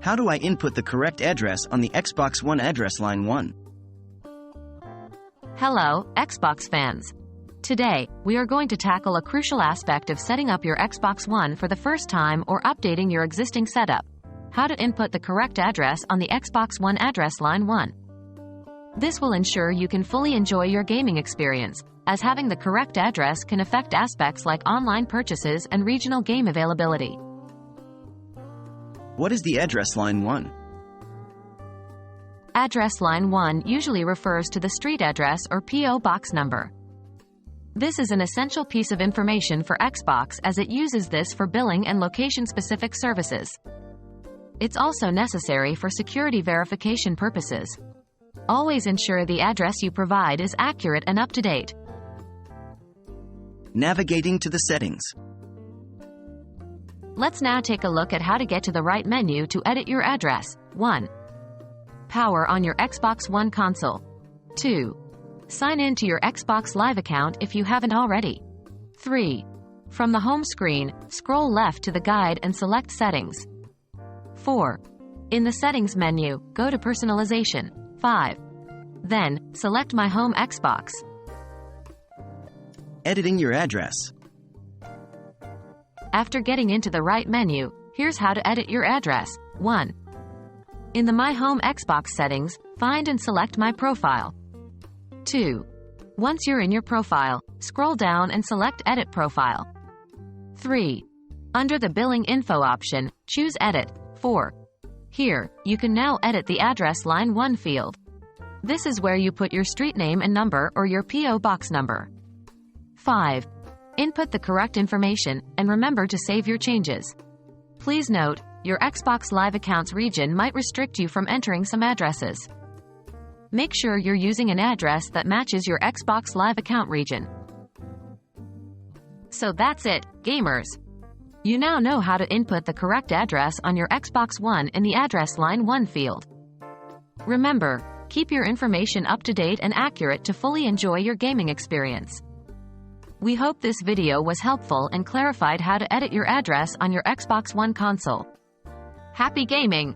How do I input the correct address on the Xbox One address line 1? Hello, Xbox fans. Today, we are going to tackle a crucial aspect of setting up your Xbox One for the first time or updating your existing setup: how to input the correct address on the Xbox One address line 1. This will ensure you can fully enjoy your gaming experience, as having the correct address can affect aspects like online purchases and regional game availability. What is the address line 1? Address line 1 usually refers to the street address or P.O. box number. This is an essential piece of information for Xbox as it uses this for billing and location-specific services. It's also necessary for security verification purposes. Always ensure the address you provide is accurate and up-to-date. Navigating to the settings. Let's now take a look at how to get to the right menu to edit your address. 1. Power on your Xbox One console. 2. Sign in to your Xbox Live account if you haven't already. 3. From the home screen, scroll left to the guide and select Settings. 4. In the Settings menu, go to Personalization. 5. Then, select My Home Xbox. Editing your address. After getting into the right menu, here's how to edit your address. 1. In the My Home Xbox settings, find and select My Profile. 2. Once you're in your profile, scroll down and select Edit Profile. 3. Under the Billing Info option, choose Edit. 4. Here, you can now edit the address line 1 field. This is where you put your street name and number or your P.O. box number. 5. Input the correct information, and remember to save your changes. Please note, your Xbox Live account's region might restrict you from entering some addresses. Make sure you're using an address that matches your Xbox Live account region. So that's it, gamers. You now know how to input the correct address on your Xbox One in the address line 1 field. Remember, keep your information up to date and accurate to fully enjoy your gaming experience. We hope this video was helpful and clarified how to edit your address on your Xbox One console. Happy gaming!